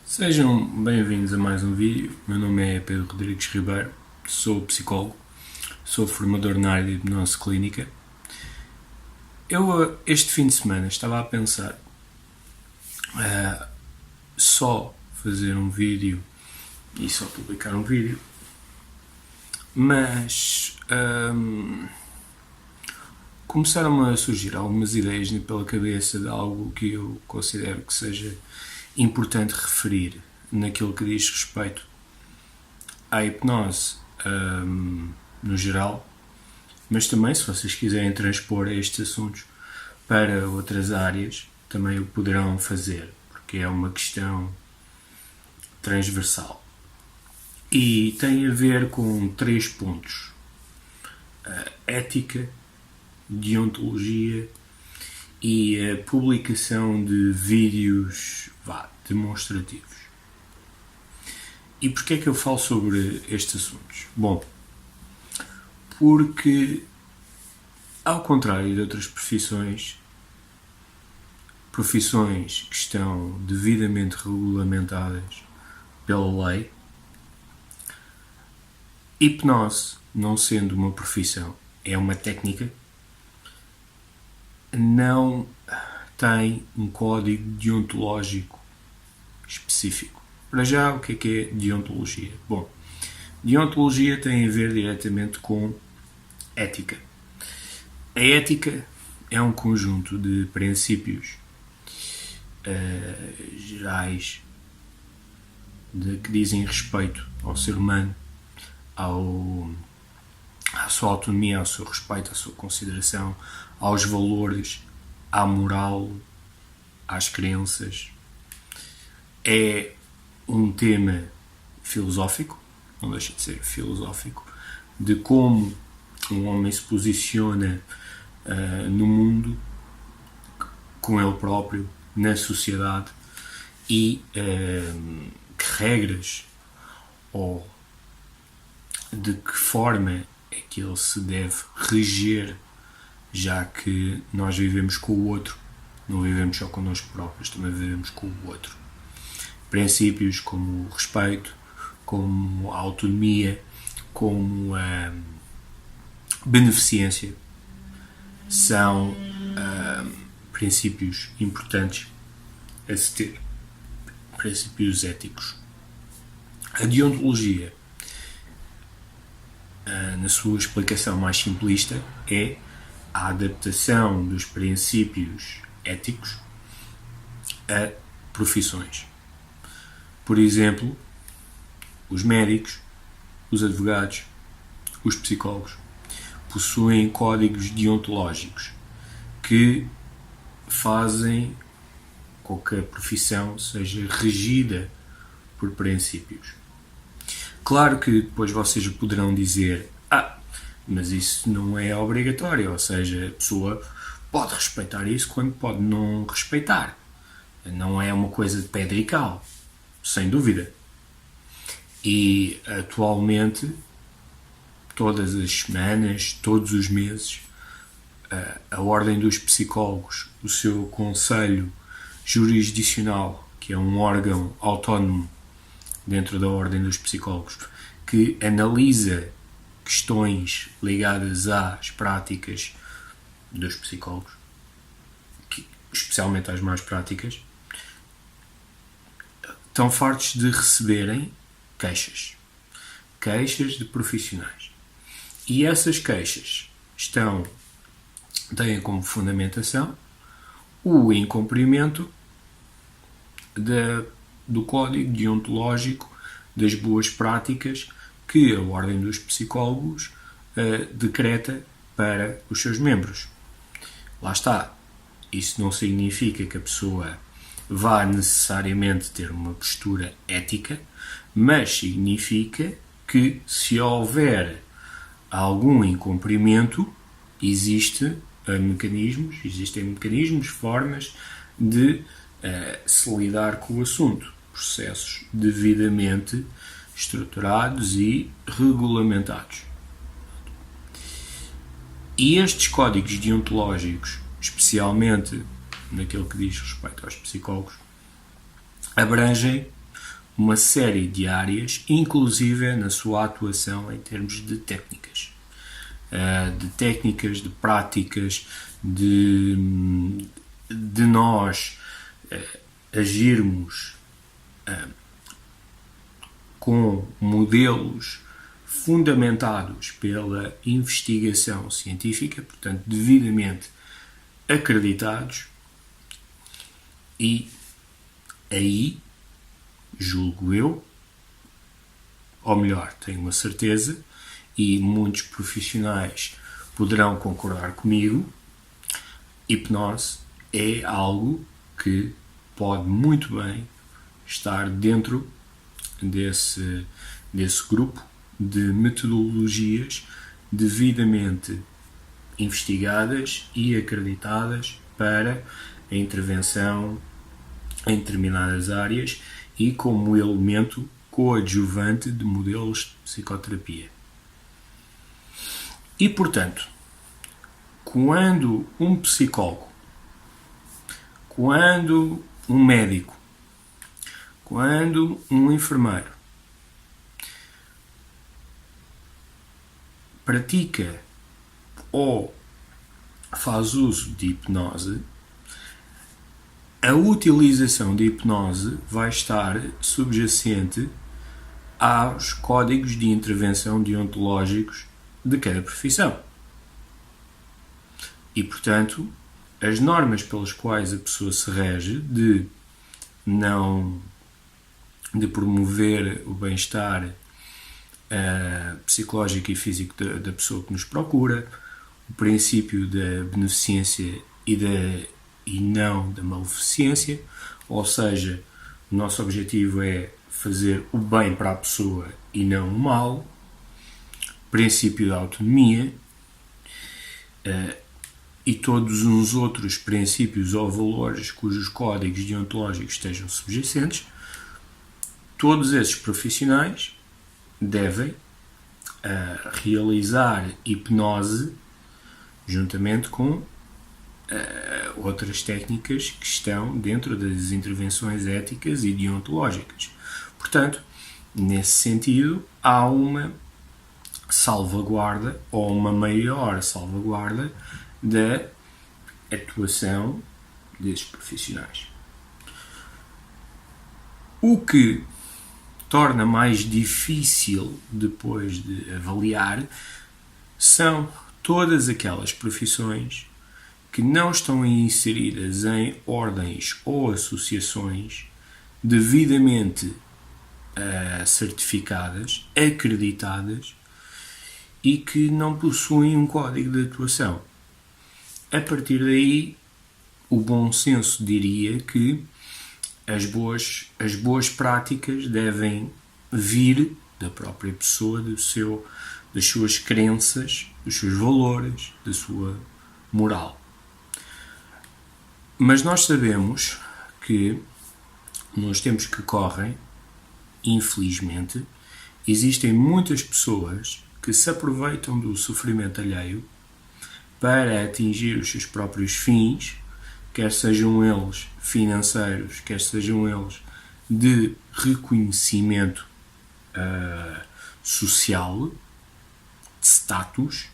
Sejam bem-vindos a mais um vídeo. Meu nome é Pedro Rodrigues Ribeiro, sou psicólogo, sou formador na área de hipnose clínica. Eu, este fim de semana, estava a pensar só fazer um vídeo e só publicar um vídeo, mas começaram-me a surgir algumas ideias pela cabeça de algo que eu considero que seja importante referir naquilo que diz respeito à hipnose no geral, mas também, se vocês quiserem transpor estes assuntos para outras áreas, também o poderão fazer, porque é uma questão transversal. E tem a ver com 3 pontos: a ética, deontologia e a publicação de vídeos demonstrativos. E porquê é que eu falo sobre estes assuntos? Bom, porque, ao contrário de outras profissões que estão devidamente regulamentadas pela lei, hipnose, não sendo uma profissão, é uma técnica, não tem um código deontológico específico. Para já, o que é deontologia? Bom, deontologia tem a ver diretamente com ética. A ética é um conjunto de princípios gerais que dizem respeito ao ser humano, à sua autonomia, ao seu respeito, à sua consideração, aos valores, à moral, às crenças. É um tema filosófico, não deixa de ser filosófico, de como um homem se posiciona no mundo, com ele próprio, na sociedade, e que regras ou de que forma é que ele se deve reger, já que nós vivemos com o outro, não vivemos só connosco próprios, também vivemos com o outro. Princípios como o respeito, como a autonomia, como a beneficência são princípios importantes a se ter, princípios éticos. A deontologia, na sua explicação mais simplista, é a adaptação dos princípios éticos a profissões. Por exemplo, os médicos, os advogados, os psicólogos possuem códigos deontológicos que fazem com que a profissão seja regida por princípios. Claro que depois vocês poderão dizer: mas isso não é obrigatório, ou seja, a pessoa pode respeitar isso quando pode não respeitar. Não é uma coisa de pedra e cal, sem dúvida. E atualmente, todas as semanas, todos os meses, a Ordem dos Psicólogos, o seu Conselho Jurisdicional, que é um órgão autónomo dentro da Ordem dos Psicólogos, que analisa questões ligadas às práticas dos psicólogos, especialmente às más práticas, estão fartos de receberem queixas de profissionais. E essas queixas têm como fundamentação o incumprimento do código deontológico das boas práticas que a Ordem dos Psicólogos decreta para os seus membros. Lá está. Isso não significa que a pessoa vá necessariamente ter uma postura ética, mas significa que, se houver algum incumprimento, existem mecanismos, formas de se lidar com o assunto, processos devidamente estruturados e regulamentados. E estes códigos deontológicos, especialmente naquilo que diz respeito aos psicólogos, abrangem uma série de áreas, inclusive na sua atuação em termos de técnicas. De práticas, de nós agirmos com modelos fundamentados pela investigação científica, portanto, devidamente acreditados, e aí, julgo eu, ou melhor, tenho a certeza, e muitos profissionais poderão concordar comigo, hipnose é algo que pode muito bem estar dentro desse grupo de metodologias devidamente investigadas e acreditadas para a intervenção em determinadas áreas e como elemento coadjuvante de modelos de psicoterapia. E, portanto, quando um psicólogo, quando um médico, quando um enfermeiro pratica ou faz uso de hipnose, a utilização de hipnose vai estar subjacente aos códigos de intervenção deontológicos de cada profissão. E, portanto, as normas pelas quais a pessoa se rege de promover o bem-estar psicológico e físico da pessoa que nos procura, o princípio da beneficência e não da maleficência, ou seja, o nosso objetivo é fazer o bem para a pessoa e não o mal, princípio da autonomia e todos uns outros princípios ou valores cujos códigos deontológicos estejam subjacentes. Todos esses profissionais devem realizar hipnose juntamente com outras técnicas que estão dentro das intervenções éticas e deontológicas. Portanto, nesse sentido, há uma salvaguarda ou uma maior salvaguarda da atuação desses profissionais. O que torna mais difícil depois de avaliar são todas aquelas profissões que não estão inseridas em ordens ou associações devidamente certificadas, acreditadas e que não possuem um código de atuação. A partir daí, o bom senso diria que as boas práticas devem vir da própria pessoa, das suas crenças, dos seus valores, da sua moral. Mas nós sabemos que nos tempos que correm, infelizmente, existem muitas pessoas que se aproveitam do sofrimento alheio para atingir os seus próprios fins, quer sejam eles financeiros, quer sejam eles de reconhecimento social, de status,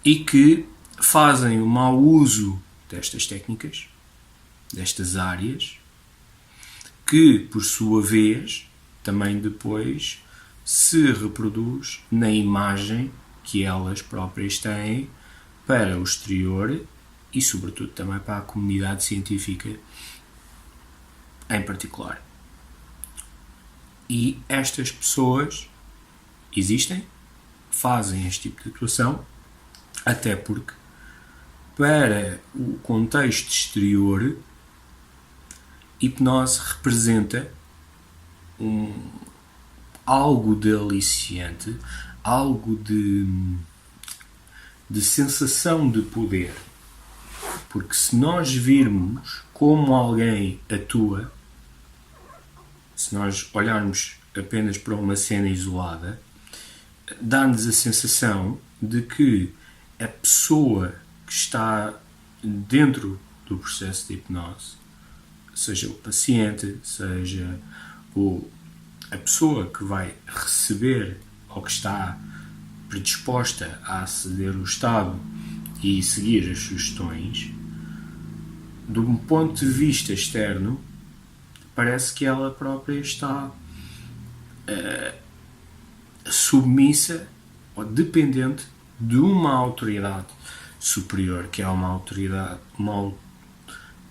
e que fazem o mau uso destas técnicas, destas áreas, que, por sua vez, também depois se reproduz na imagem que elas próprias têm para o exterior e, sobretudo, também para a comunidade científica em particular. E estas pessoas existem, fazem este tipo de atuação, até porque, para o contexto exterior, hipnose representa algo de aliciante, algo de sensação de poder. Porque se nós virmos como alguém atua, se nós olharmos apenas para uma cena isolada, dá-nos a sensação de que a pessoa que está dentro do processo de hipnose seja o paciente, seja a pessoa que vai receber ou que está predisposta a aceder ao Estado e seguir as sugestões, de um ponto de vista externo, parece que ela própria está submissa ou dependente de uma autoridade superior, que é uma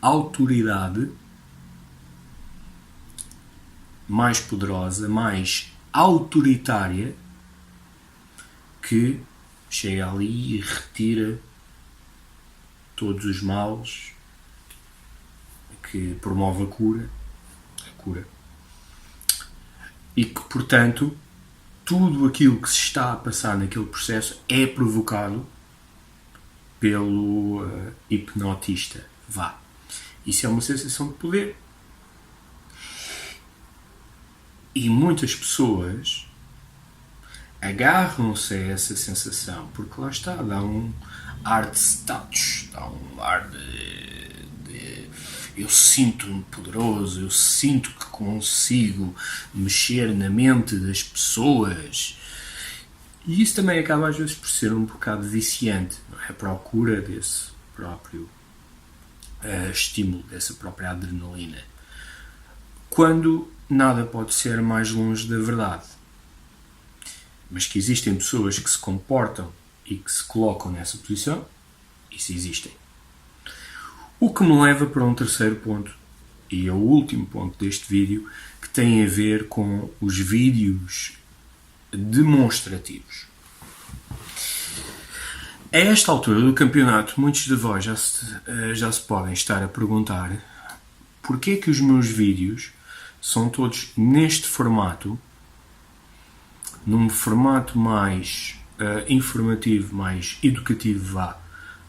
autoridade mais poderosa, mais autoritária, que chega ali e retira todos os males, que promove a cura, e que, portanto, tudo aquilo que se está a passar naquele processo é provocado pelo hipnotista. Isso é uma sensação de poder. E muitas pessoas agarram-se a essa sensação, porque lá está, dá um ar de status, dá um ar de eu sinto-me poderoso, eu sinto que consigo mexer na mente das pessoas. E isso também acaba às vezes por ser um bocado viciante, não é? A procura desse próprio estímulo, dessa própria adrenalina. Quando nada pode ser mais longe da verdade. Mas que existem pessoas que se comportam e que se colocam nessa posição, isso existem. O que me leva para um terceiro ponto, e é o último ponto deste vídeo, que tem a ver com os vídeos demonstrativos. A esta altura do campeonato, muitos de vós já se podem estar a perguntar porque é que os meus vídeos são todos neste formato, num formato mais informativo, mais educativo,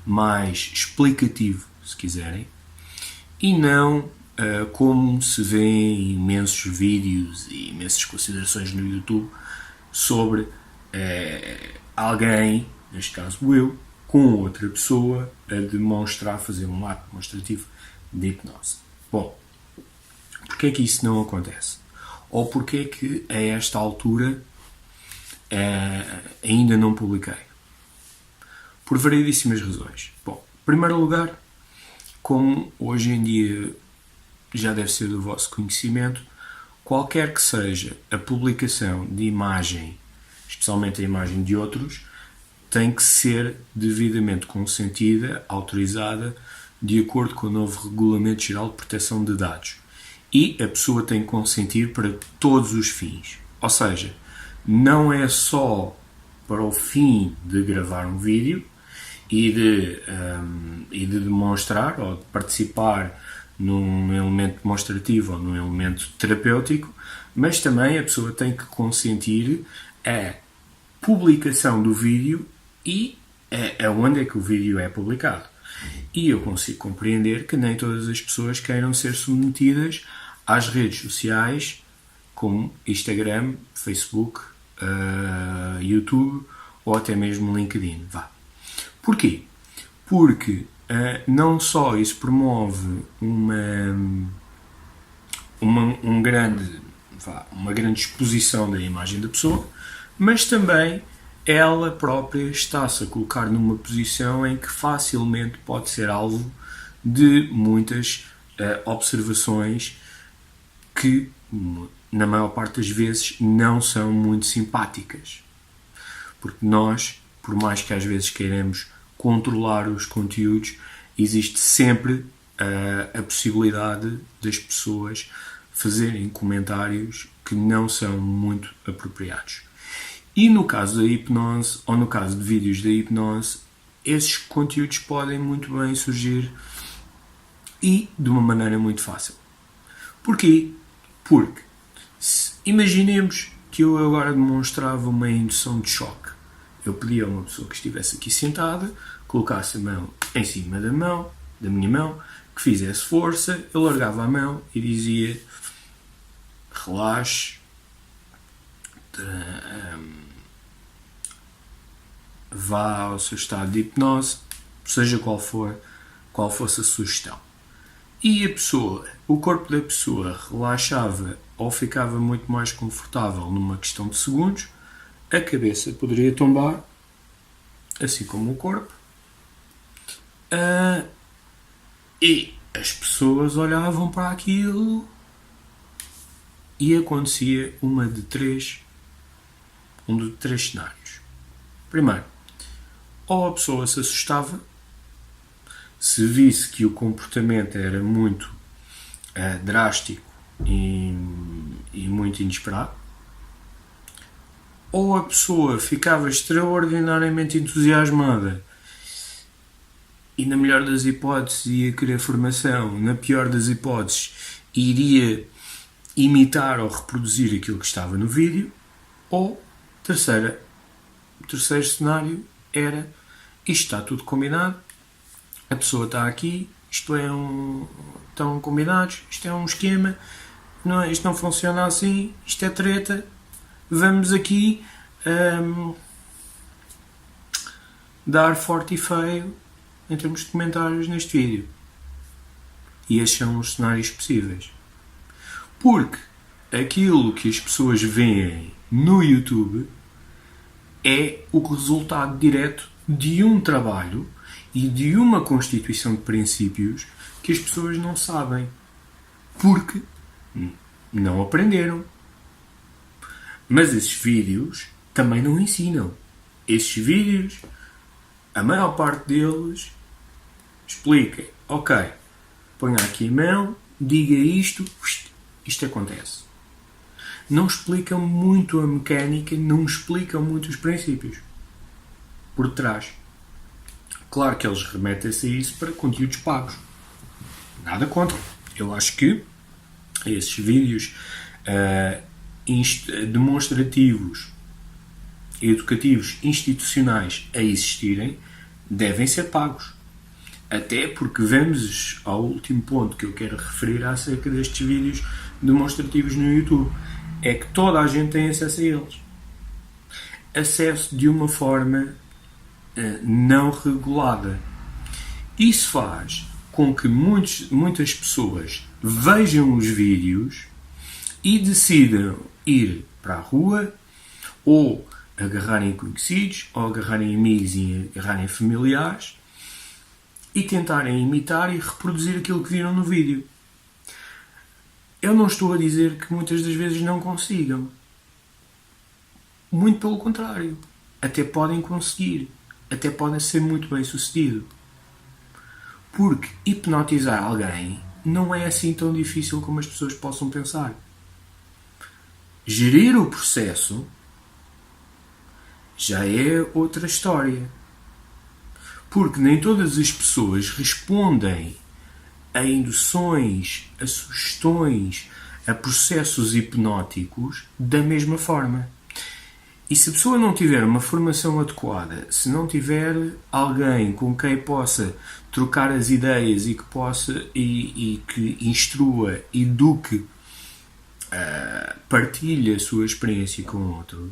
mais explicativo, se quiserem, e não como se vê em imensos vídeos e imensas considerações no YouTube sobre alguém, neste caso eu, com outra pessoa a fazer um ato demonstrativo de hipnose. Bom, porquê é que isso não acontece? Ou porquê é que a esta altura ainda não publiquei? Por variedíssimas razões. Bom, em primeiro lugar, como hoje em dia já deve ser do vosso conhecimento, qualquer que seja a publicação de imagem, especialmente a imagem de outros, tem que ser devidamente consentida, autorizada, de acordo com o novo Regulamento Geral de Proteção de Dados. E a pessoa tem que consentir para todos os fins. Ou seja, não é só para o fim de gravar um vídeo e de demonstrar ou de participar num elemento demonstrativo ou num elemento terapêutico, mas também a pessoa tem que consentir a publicação do vídeo e aonde é que o vídeo é publicado. E eu consigo compreender que nem todas as pessoas queiram ser submetidas às redes sociais como Instagram, Facebook, YouTube ou até mesmo LinkedIn. Porquê? Porque não só isso promove uma grande exposição da imagem da pessoa, mas também ela própria está-se a colocar numa posição em que facilmente pode ser alvo de muitas observações que, na maior parte das vezes, não são muito simpáticas. Porque nós, por mais que às vezes queiramos controlar os conteúdos, existe sempre a possibilidade das pessoas fazerem comentários que não são muito apropriados. E no caso da hipnose, ou no caso de vídeos da hipnose, esses conteúdos podem muito bem surgir e de uma maneira muito fácil. Porquê? Porque imaginemos que eu agora demonstrava uma indução de choque. Eu pedia a uma pessoa que estivesse aqui sentada, colocasse a mão em cima da minha mão, que fizesse força, eu largava a mão e dizia: relaxe, vá ao seu estado de hipnose, seja qual fosse a sugestão. e o corpo da pessoa relaxava ou ficava muito mais confortável numa questão de segundos, a cabeça poderia tombar, assim como o corpo, e as pessoas olhavam para aquilo e acontecia um de três cenários. Primeiro, ou a pessoa se assustava, se visse que o comportamento era muito drástico e muito inesperado, ou a pessoa ficava extraordinariamente entusiasmada e, na melhor das hipóteses, ia querer formação, na pior das hipóteses, iria imitar ou reproduzir aquilo que estava no vídeo, ou o terceiro cenário era: isto está tudo combinado, a pessoa está aqui, estão combinados, isto é um esquema, isto não funciona assim, isto é treta, vamos aqui dar forte e feio em termos de comentários neste vídeo. E estes são os cenários possíveis. Porque aquilo que as pessoas veem no YouTube é o resultado direto de um trabalho e de uma constituição de princípios que as pessoas não sabem. Porque não aprenderam. Mas esses vídeos também não ensinam. Esses vídeos, a maior parte deles, explica: ok, ponha aqui a mão, diga isto acontece. Não explicam muito a mecânica, não explicam muito os princípios por trás. Claro que eles remetem-se a isso para conteúdos pagos. Nada contra. Eu acho que esses vídeos demonstrativos, educativos, institucionais a existirem, devem ser pagos. Até porque vamos ao último ponto que eu quero referir acerca destes vídeos demonstrativos no YouTube. É que toda a gente tem acesso a eles. Acesso de uma forma não regulada. Isso faz com que muitas pessoas vejam os vídeos e decidam ir para a rua, ou agarrarem conhecidos, ou agarrarem amigos e agarrarem familiares e tentarem imitar e reproduzir aquilo que viram no vídeo. Eu não estou a dizer que muitas das vezes não consigam. Muito pelo contrário. Até podem conseguir. Até podem ser muito bem sucedido. Porque hipnotizar alguém não é assim tão difícil como as pessoas possam pensar. Gerir o processo já é outra história. Porque nem todas as pessoas respondem a induções, a sugestões, a processos hipnóticos da mesma forma. E se a pessoa não tiver uma formação adequada, se não tiver alguém com quem possa trocar as ideias e que possa e que instrua, eduque, partilhe a sua experiência com outros,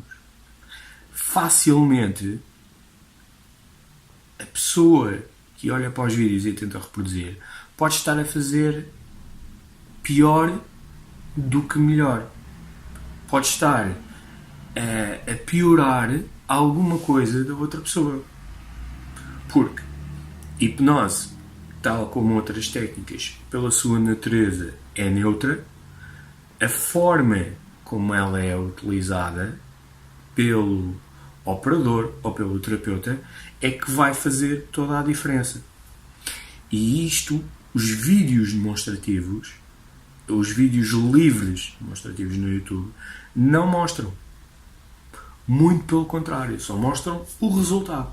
facilmente a pessoa que olha para os vídeos e tenta reproduzir pode estar a fazer pior do que melhor. Pode estar a piorar alguma coisa da outra pessoa. Porque hipnose, tal como outras técnicas, pela sua natureza é neutra, a forma como ela é utilizada pelo operador ou pelo terapeuta é que vai fazer toda a diferença. E isto, os vídeos demonstrativos, os vídeos livres demonstrativos no YouTube, não mostram. Muito pelo contrário, só mostram o resultado.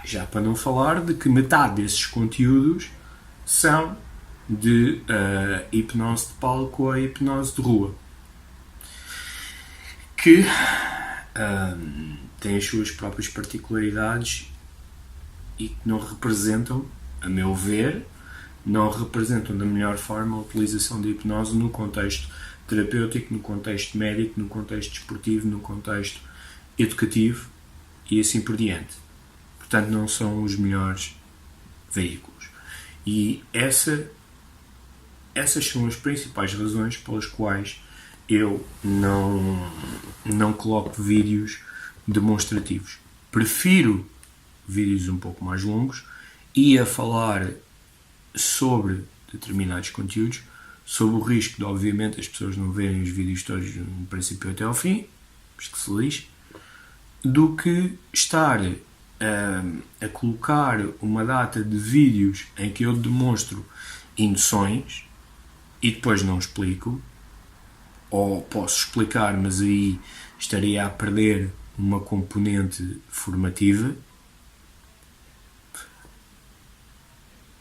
Já para não falar de que metade desses conteúdos são de hipnose de palco ou hipnose de rua, que têm as suas próprias particularidades e que não representam, a meu ver, não representam da melhor forma a utilização da hipnose no contexto terapêutico, no contexto médico, no contexto desportivo, no contexto educativo e assim por diante. Portanto, não são os melhores veículos. E essa essas são as principais razões pelas quais eu não coloco vídeos demonstrativos. Prefiro vídeos um pouco mais longos e a falar sobre determinados conteúdos, sob o risco de, obviamente, as pessoas não verem os vídeos todos do princípio até ao fim, mas que se lixe, do que estar a colocar uma data de vídeos em que eu demonstro induções e depois não explico, ou posso explicar, mas aí estaria a perder uma componente formativa,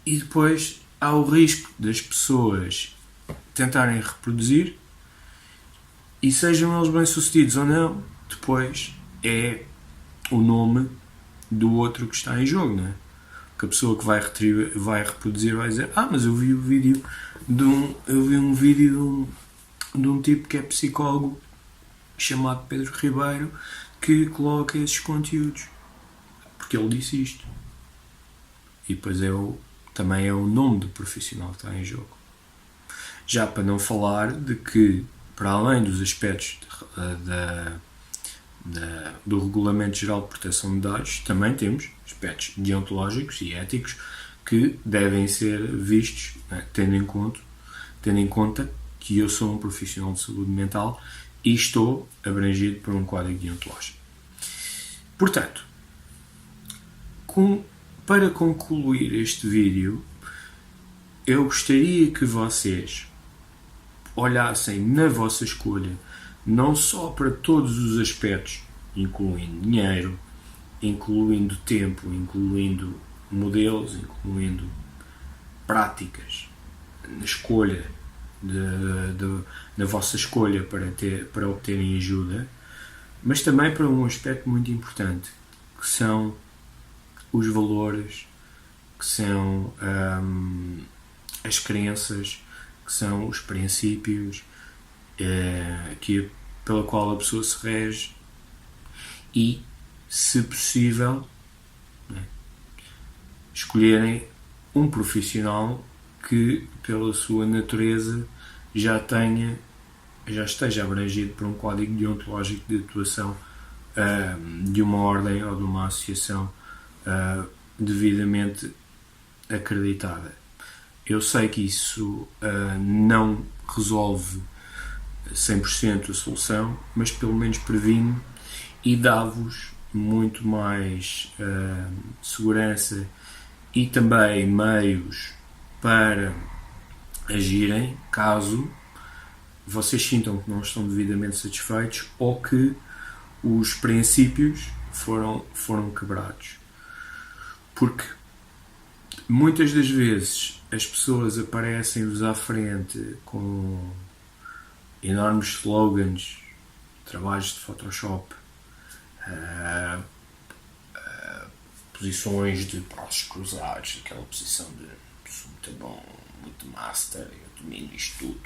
e depois há o risco das pessoas tentarem reproduzir, e sejam eles bem-sucedidos ou não, depois é o nome do outro que está em jogo, não é? Que a pessoa que vai reproduzir vai dizer: mas eu vi um vídeo de um tipo que é psicólogo chamado Pedro Ribeiro que coloca esses conteúdos porque ele disse isto, e depois também é o nome do profissional que está em jogo. Já para não falar de que, para além dos aspectos do Regulamento Geral de Proteção de Dados, também temos aspectos deontológicos e éticos que devem ser vistos, né, tendo em conta que eu sou um profissional de saúde mental e estou abrangido por um código deontológico. Portanto, para concluir este vídeo, eu gostaria que vocês olhassem na vossa escolha não só para todos os aspectos, incluindo dinheiro, incluindo tempo, incluindo modelos, incluindo práticas, na escolha na vossa escolha para obterem ajuda, mas também para um aspecto muito importante, que são os valores, que são as crenças, que são os princípios pela qual a pessoa se rege, e, se possível, né, escolherem um profissional que, pela sua natureza, já esteja abrangido por um código deontológico de atuação de uma ordem ou de uma associação devidamente acreditada. Eu sei que isso não resolve 100% a solução, mas pelo menos previne e dá-vos muito mais segurança e também meios para agirem caso vocês sintam que não estão devidamente satisfeitos ou que os princípios foram quebrados. Porque muitas das vezes as pessoas aparecem-vos à frente com enormes slogans, trabalhos de Photoshop, posições de braços cruzados, aquela posição de sou muito bom, muito master, eu domino isto tudo,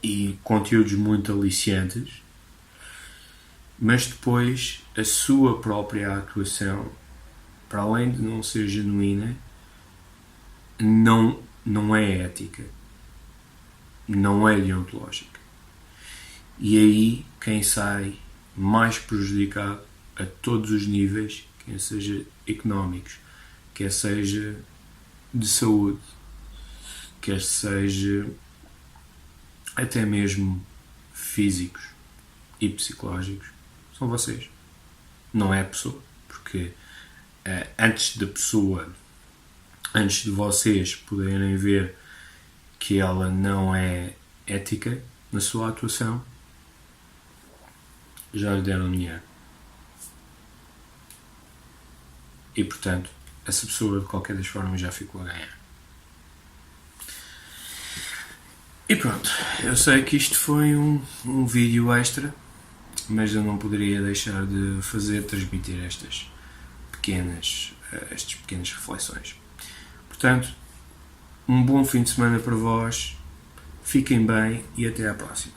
e conteúdos muito aliciantes, mas depois a sua própria atuação, para além de não ser genuína, não é ética, não é deontológica. E aí quem sai mais prejudicado a todos os níveis, quer seja económicos, quer seja de saúde, quer seja até mesmo físicos e psicológicos, são vocês, não é a pessoa, porque antes de vocês poderem ver que ela não é ética na sua atuação, já lhe deram dinheiro. E, portanto, essa pessoa, de qualquer das formas, já ficou a ganhar. E pronto, eu sei que isto foi um vídeo extra, mas eu não poderia deixar de transmitir estas pequenas reflexões. Portanto, um bom fim de semana para vós, fiquem bem e até à próxima.